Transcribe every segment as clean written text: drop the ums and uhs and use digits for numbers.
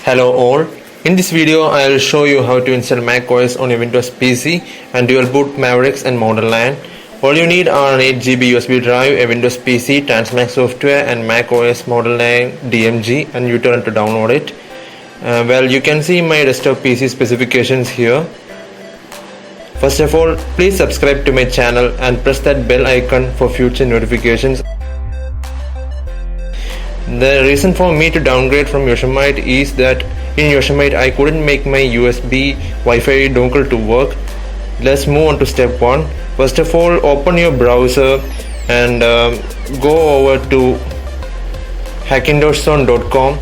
Hello all, in this video I will show you how to install Mac OS on your Windows PC and dualboot Mavericks and Mountain Lion. All you need are an 8GB USB drive, a Windows PC, Transmac software and Mac OS Mountain Lion DMG and uTorrent to download it. Well, you can see my desktop PC specifications here. First of all, please subscribe to my channel and press that bell icon for future notifications. The reason for me to downgrade from Yosemite is that in Yosemite I couldn't make my USB Wi-Fi dongle to work. Let's move on to step 1. First of all, open your browser and go over to hackintosh.com.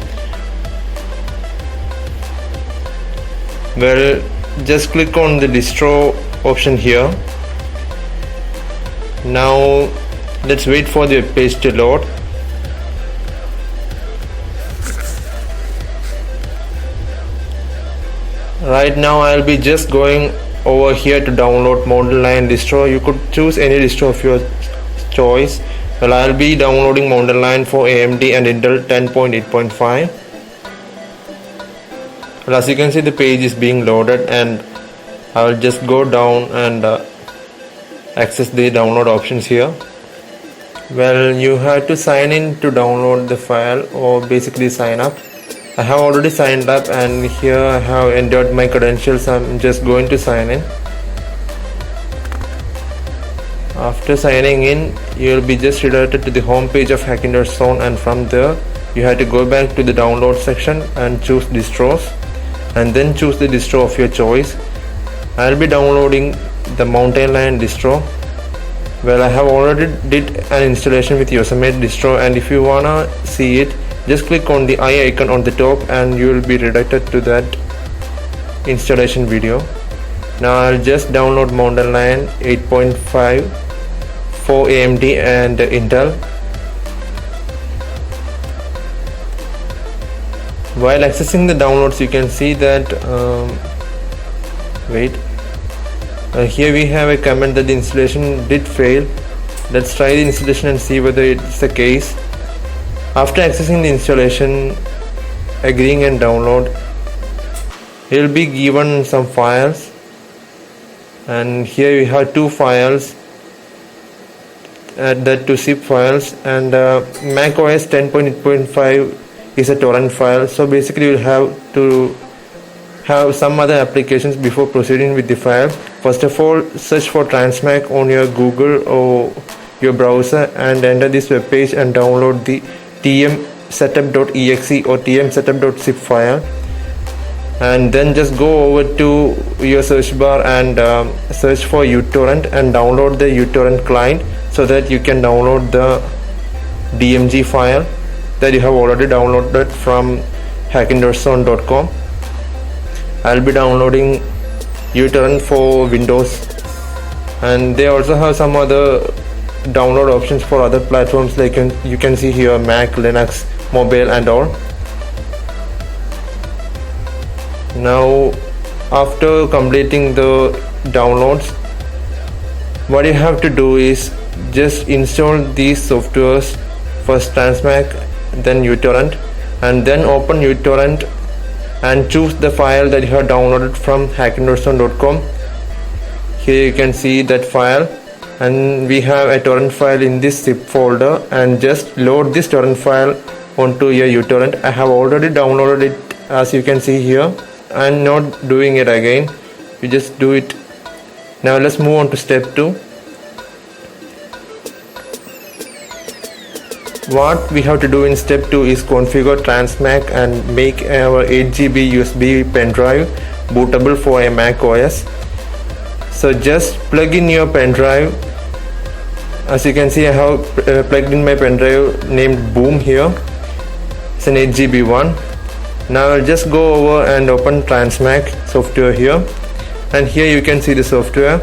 Well, just click on the distro option here. Now let's wait for the page to load. Right now I'll be just going over here to download Mountain Lion distro. You could choose any distro of your choice. Well, I'll be downloading Mountain Lion for AMD and Intel 10.8.5. Well, as you can see, the page is being loaded and I will just go down and access the download options here. Well, you have to sign in to download the file, or basically sign up. I have already signed up and here I have entered my credentials. I'm just going to sign in. After signing in, you will be just redirected to the home page of Hackintosh Zone, and from there you have to go back to the download section and choose distros and then choose the distro of your choice. I'll be downloading the Mountain Lion distro. Well, I have already did an installation with Yosemite distro, and if you wanna see it, just click on the eye icon on the top and you will be redirected to that installation video. Now I'll just download Mountain Lion 8.5 for AMD and Intel. While accessing the downloads, you can see that here we have a comment that the installation did fail. Let's try the installation and see whether it's the case. After accessing the installation, agreeing and download, you will be given some files, and here we have 2 files, that 2 zip files, and Mac OS 10.8.5 is a torrent file. So basically you'll have to have some other applications before proceeding with the file. First of all, search for Transmac on your Google or your browser and enter this web page and download the tmsetup.exe or tmsetup.zip file, and then just go over to your search bar and search for uTorrent and download the uTorrent client so that you can download the DMG file that you have already downloaded from hackintosh.com. I'll be downloading uTorrent for Windows, and they also have some other download options for other platforms, like you can see here Mac, Linux, mobile and all. Now after completing the downloads, what you have to do is just install these softwares, first Transmac, then uTorrent, and then open uTorrent and choose the file that you have downloaded from hackintosh.com. Here you can see that file, and we have a torrent file in this zip folder, and just load this torrent file onto your uTorrent. I have already downloaded it, as you can see here. I'm not doing it again, you just do it. Now let's move on to step 2. What we have to do in step 2 is configure Transmac and make our 8GB USB pen drive bootable for a Mac OS. So just plug in your pen drive. As you can see, I have plugged in my pen drive named Boom here. It's an 8GB one. Now I'll just go over and open Transmac software here, and here you can see the software.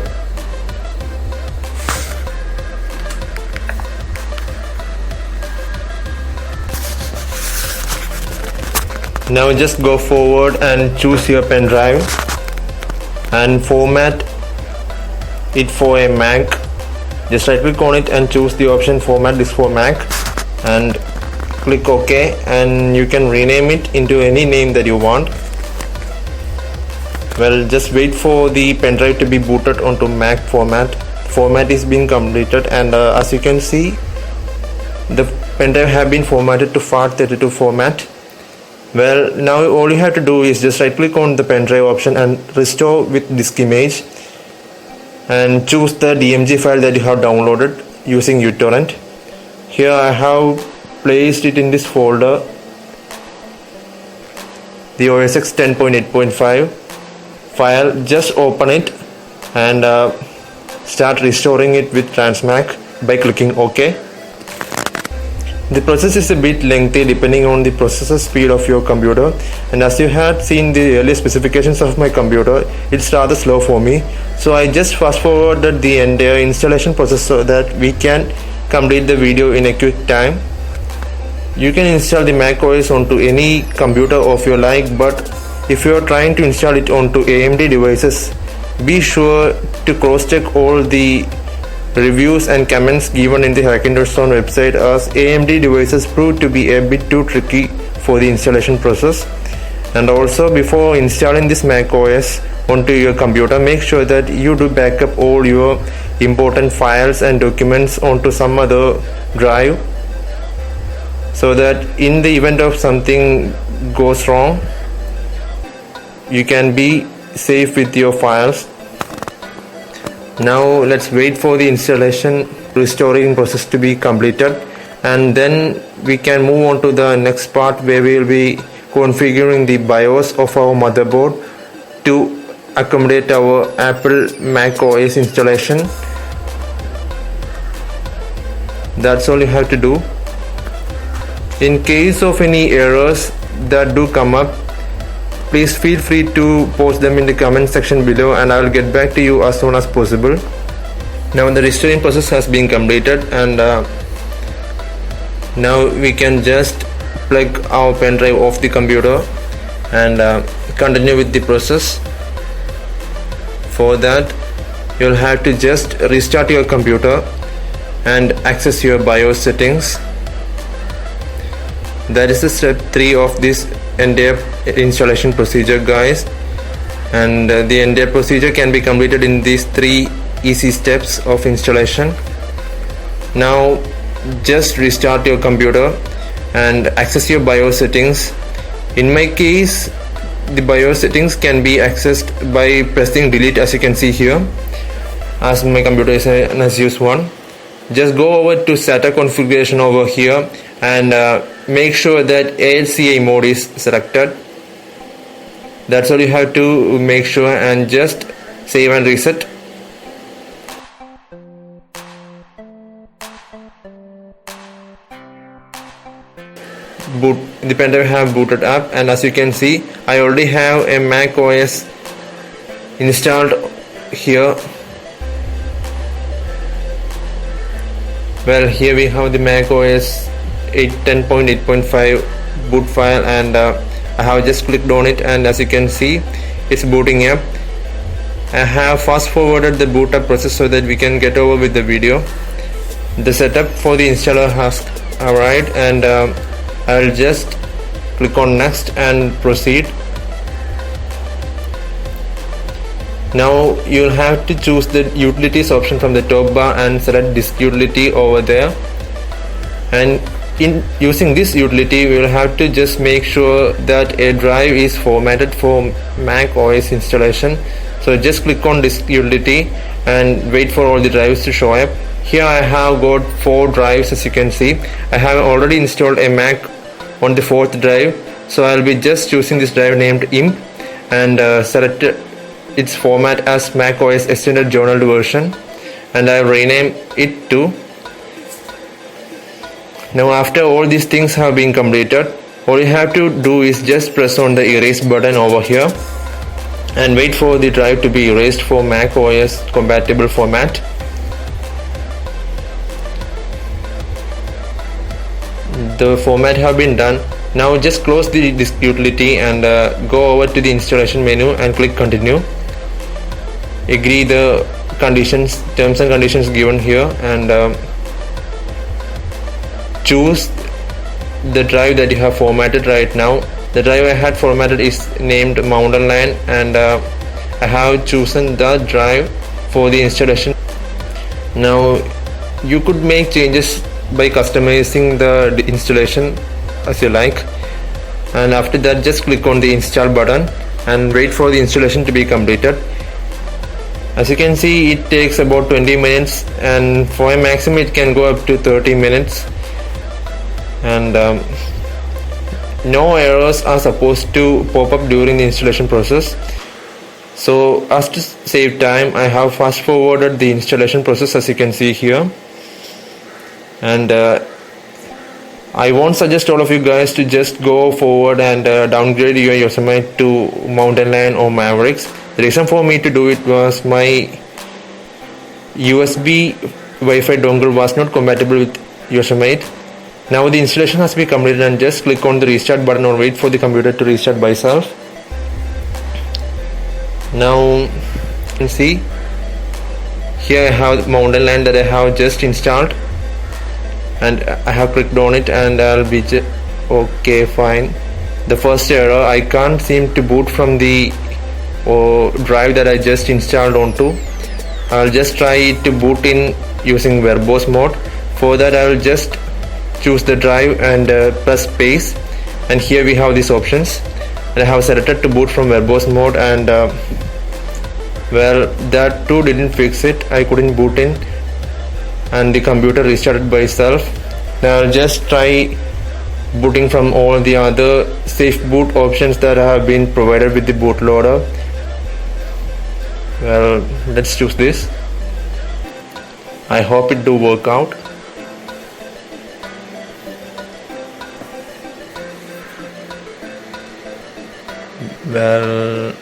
Now just go forward and choose your pen drive and format it for a Mac. Just right click on it and choose the option format this for Mac, and click OK, and you can rename it into any name that you want. Well, just wait for the pen drive to be booted onto Mac format. Format is being completed, and as you can see, the pen drive have been formatted to FAT32 format. Well, now all you have to do is just right click on the pen drive option and restore with disk image, and choose the DMG file that you have downloaded using uTorrent. Here I have placed it in this folder, the OSX 10.8.5 file. Just open it and start restoring it with Transmac by clicking OK. The process is a bit lengthy depending on the processor speed of your computer, and as you had seen the earlier specifications of my computer, it's rather slow for me. So I just fast forwarded the entire installation process so that we can complete the video in a quick time. You can install the Mac OS onto any computer of your like, but if you are trying to install it onto AMD devices, be sure to cross-check all the reviews and comments given in the Hackintosh website, as AMD devices prove to be a bit too tricky for the installation process. And also, before installing this Mac OS onto your computer, make sure that you do backup all your important files and documents onto some other drive, so that in the event of something goes wrong, you can be safe with your files. Now let's wait for the installation restoring process to be completed, and then we can move on to the next part, where we will be configuring the BIOS of our motherboard to accommodate our Apple Mac OS installation. That's all you have to do. In case of any errors that do come up, please feel free to post them in the comment section below, and I will get back to you as soon as possible. Now the restoring process has been completed, and now we can just plug our pen drive off the computer and continue with the process. For that, you'll have to just restart your computer and access your BIOS settings. That is the step 3 of this entire installation procedure, guys, and the entire procedure can be completed in these 3 easy steps of installation. Now just restart your computer and access your BIOS settings. In my case, the BIOS settings can be accessed by pressing delete, as you can see here, as my computer is an Asus one. Just go over to SATA configuration over here and make sure that ALCA mode is selected. That's all you have to make sure, and just save and reset. The pen drive have booted up, and as you can see, I already have a Mac OS installed here. Well, here we have the Mac OS 10.8.5 boot file, and I have just clicked on it, and as you can see, it's booting up. I have fast forwarded the boot up process so that we can get over with the video. The setup for the installer has arrived, and I'll just click on next and proceed. Now you'll have to choose the utilities option from the top bar and select disk utility over there, and in using this utility we will have to just make sure that a drive is formatted for Mac OS installation. So just click on disk utility and wait for all the drives to show up. Here I have got 4 drives, as you can see. I have already installed a Mac on the 4th drive, so I'll be just choosing this drive named imp and select its format as Mac OS Extended Journaled Version, and I rename it to. Now after all these things have been completed, all you have to do is just press on the erase button over here and wait for the drive to be erased for Mac OS compatible format. The format have been done. Now just close the disk utility and go over to the installation menu and click continue. Agree the conditions, terms and conditions given here, and choose the drive that you have formatted right now. The drive I had formatted is named Mountain Lion, and I have chosen the drive for the installation. Now you could make changes by customizing the installation as you like, and after that just click on the install button and wait for the installation to be completed. As you can see, it takes about 20 minutes, and for a maximum it can go up to 30 minutes, and no errors are supposed to pop up during the installation process. So as to save time, I have fast forwarded the installation process, as you can see here, and I won't suggest all of you guys to just go forward and downgrade your Yosemite to Mountain Lion or Mavericks. The reason for me to do it was my USB Wi-Fi dongle was not compatible with Yosemite. Now the installation has been completed, and just click on the restart button or wait for the computer to restart by itself. Now you can see here I have Mountain Lion that I have just installed, and I have clicked on it, and I'll be okay, fine. The first error, I can't seem to boot from the drive that I just installed onto. I'll just try to boot in using verbose mode. For that, I will just choose the drive and press space, and here we have these options, and I have selected to boot from verbose mode, and well, that too didn't fix it. I couldn't boot in, and the computer restarted by itself. Now I'll just try booting from all the other safe boot options that have been provided with the bootloader. Well, let's choose this. I hope it do work out. Well,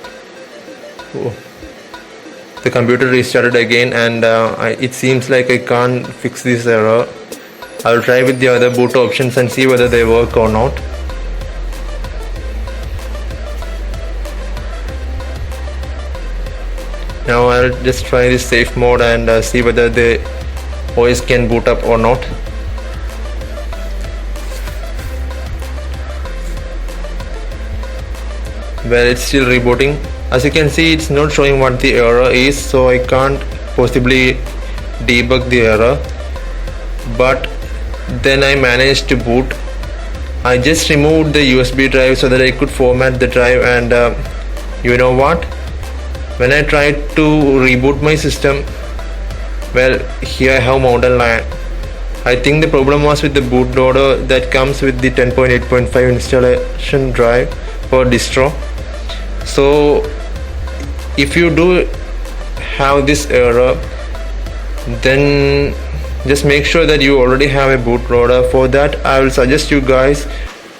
the computer restarted again, and it seems like I can't fix this error. I'll try with the other boot options and see whether they work or not. Now I'll just try this safe mode and see whether the OS can boot up or not. Well, it's still rebooting. As you can see, it's not showing what the error is, so I can't possibly debug the error. But then I managed to boot. I just removed the USB drive so that I could format the drive, and you know what? When I tried to reboot my system, well, here I have Mountain Lion. I think the problem was with the bootloader that comes with the 10.8.5 installation drive for distro. So if you do have this error, then just make sure that you already have a bootloader. For that, I will suggest you guys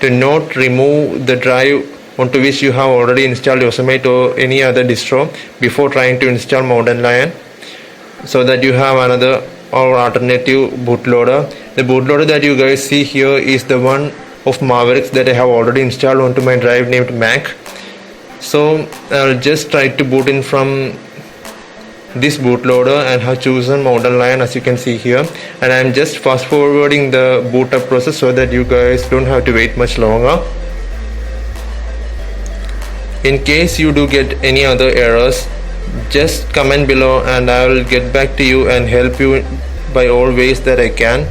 to not remove the drive onto which you have already installed Yosemite or any other distro before trying to install Mountain Lion, so that you have another or alternative bootloader. The bootloader that you guys see here is the one of Mavericks that I have already installed onto my drive named Mac. So I'll just try to boot in from this bootloader and have chosen Mountain Lion, as you can see here, and I'm just fast forwarding the boot up process so that you guys don't have to wait much longer. In case you do get any other errors, just comment below and I will get back to you and help you by all ways that I can.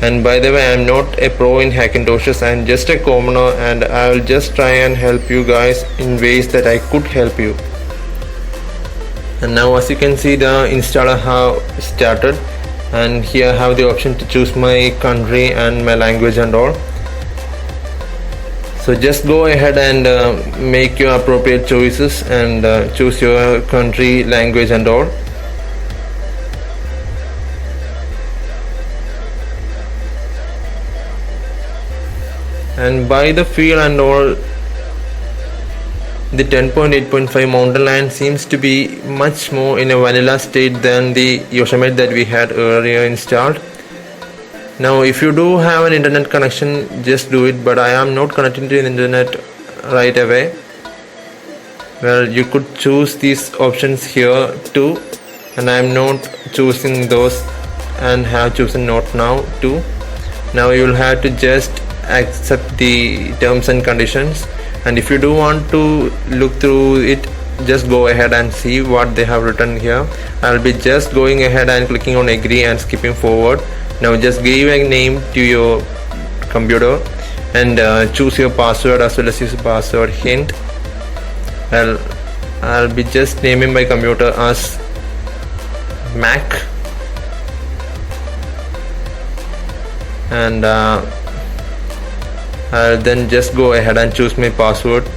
And by the way, I am not a pro in Hackintoshes, I am just a commoner, and I will just try and help you guys in ways that I could help you. And now, as you can see, the installer have started, and here I have the option to choose my country and my language and all. So just go ahead and make your appropriate choices and choose your country, language and all. And by the feel and all, the 10.8.5 Mountain Lion seems to be much more in a vanilla state than the Yosemite that we had earlier installed. Now if you do have an internet connection, just do it, but I am not connecting to the internet right away. Well, you could choose these options here too, and I am not choosing those and have chosen not now too. Now you will have to just accept the terms and conditions, and if you do want to look through it, just go ahead and see what they have written here. I'll be just going ahead and clicking on agree and skipping forward. Now just give a name to your computer and choose your password as well as use password hint. I'll be just naming my computer as Mac, and I'll then just go ahead and choose my password.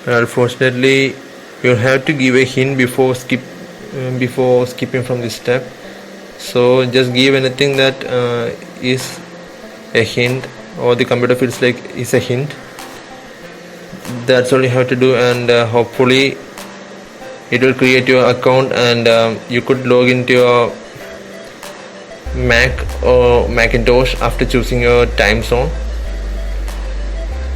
Unfortunately, you'll have to give a hint before skipping from this step. So just give anything that is a hint, or the computer feels like is a hint. That's all you have to do, and hopefully it will create your account, and you could log into your Mac or Macintosh after choosing your time zone.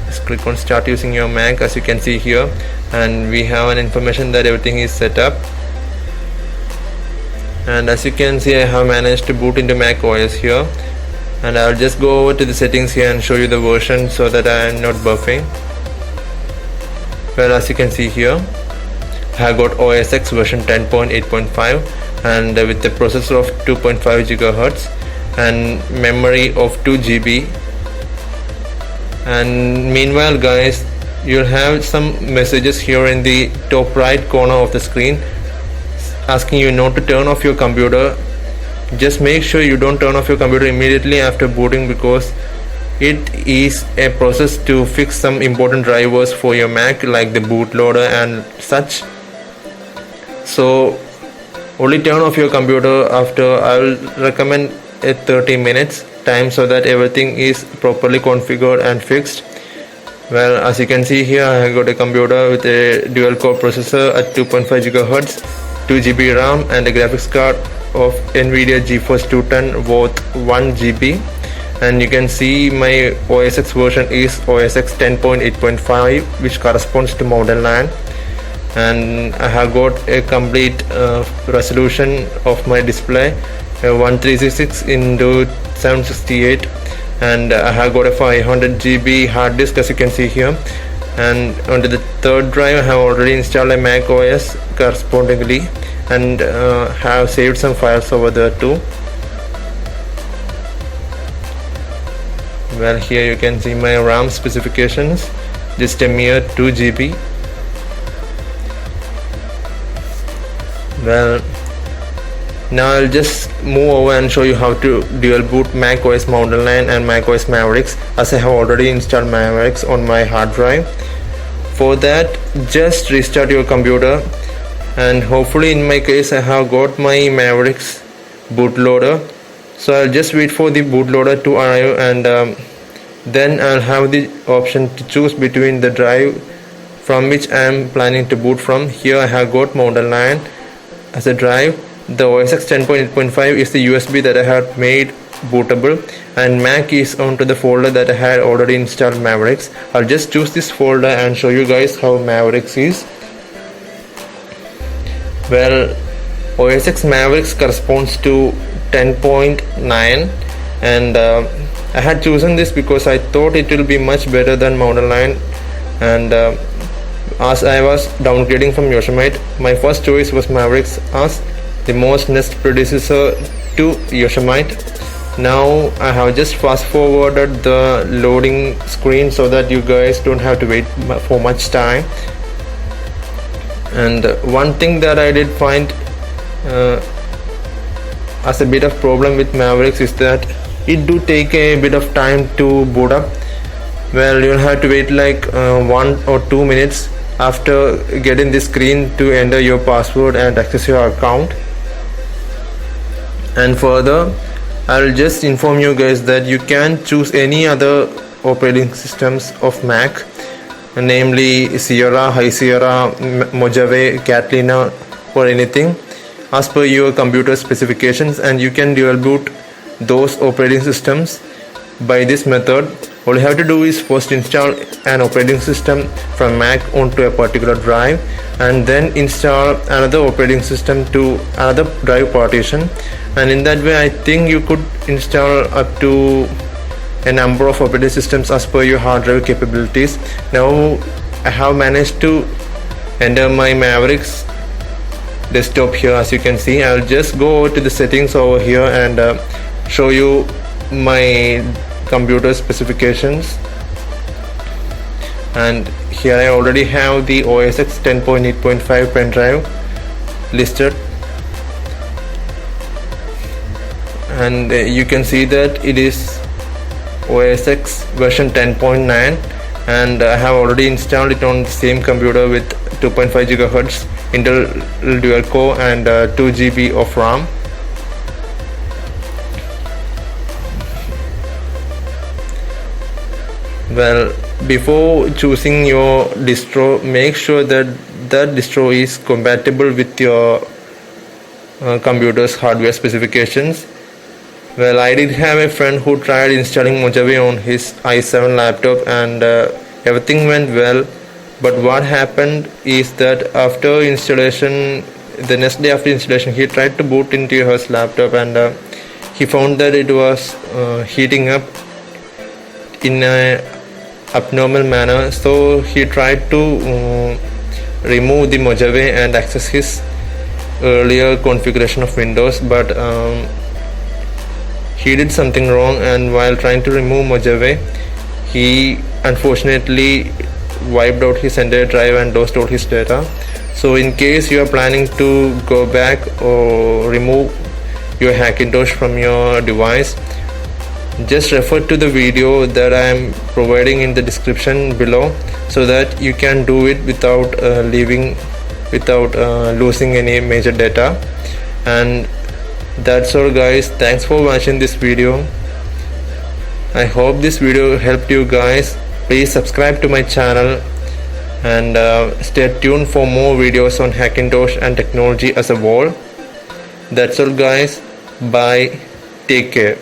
Just click on start using your Mac, as you can see here, and we have an information that everything is set up. And as you can see, I have managed to boot into Mac OS here, and I'll just go over to the settings here and show you the version so that I am not buffing. Well, as you can see here, I have got OSX version 10.8.5 and with the processor of 2.5 GHz and memory of 2 GB. And meanwhile guys, you'll have some messages here in the top right corner of the screen asking you not to turn off your computer. Just make sure you don't turn off your computer immediately after booting, because it is a process to fix some important drivers for your Mac, like the bootloader and such. So only turn off your computer after, I will recommend a 30 minutes time, so that everything is properly configured and fixed. Well, as you can see here, I got a computer with a dual core processor at 2.5 GHz, 2 GB RAM and a graphics card of Nvidia Geforce 210 worth 1 GB. And you can see my OSX version is OSX 10.8.5, which corresponds to Mountain Lion. And I have got a complete resolution of my display, 1366 into 768, and I have got a 500 GB hard disk, as you can see here. And onto the third drive I have already installed a Mac OS correspondingly, and have saved some files over there too. Well, here you can see my RAM specifications, just a mere 2 GB. Well, now I'll just move over and show you how to dual boot Mac OS Mountain Lion and Mac OS Mavericks, as I have already installed Mavericks on my hard drive. For that, just restart your computer, and hopefully in my case I have got my Mavericks bootloader. So I'll just wait for the bootloader to arrive, and then I'll have the option to choose between the drive from which I am planning to boot from. Here I have got Mountain Lion as a drive. The OSX 10.8.5 is the USB that I had made bootable, and Mac is onto the folder that I had already installed Mavericks. I'll just choose this folder and show you guys how Mavericks is. Well, OSX Mavericks corresponds to 10.9, and I had chosen this because I thought it will be much better than Mountain Lion, and as I was downgrading from Yosemite, my first choice was Mavericks as the most next predecessor to Yosemite. Now I have just fast forwarded the loading screen so that you guys don't have to wait for much time. And one thing that I did find as a bit of problem with Mavericks is that it do take a bit of time to boot up. Well, you'll have to wait like 1 or 2 minutes after getting the screen to enter your password and access your account. And further, I'll just inform you guys that you can choose any other operating systems of Mac, namely Sierra, High Sierra, Mojave, Catalina, or anything as per your computer specifications, and you can dual boot those operating systems by this method. All you have to do is first install an operating system from Mac onto a particular drive, and then install another operating system to another drive partition, and in that way I think you could install up to a number of operating systems as per your hard drive capabilities. Now I have managed to enter my Mavericks desktop here. As you can see, I'll just go over to the settings over here and show you my computer specifications. And here I already have the OSX 10.8.5 pen drive listed, and you can see that it is OSX version 10.9, and I have already installed it on the same computer with 2.5 GHz Intel dual core and 2 GB of RAM. Well, before choosing your distro, make sure that that distro is compatible with your computer's hardware specifications. Well, I did have a friend who tried installing Mojave on his i7 laptop, and everything went well. But what happened is that after installation, the next day after installation, he tried to boot into his laptop, and he found that it was heating up in a abnormal manner. So he tried to remove the Mojave and access his earlier configuration of Windows, but he did something wrong, and while trying to remove Mojave, he unfortunately wiped out his entire drive and lost all his data. So in case you are planning to go back or remove your Hackintosh from your device, just refer to the video that I am providing in the description below, so that you can do it without losing any major data. And that's all guys, thanks for watching this video. I hope this video helped you guys. Please subscribe to my channel and stay tuned for more videos on Hackintosh and technology as a whole. That's all guys, bye, take care.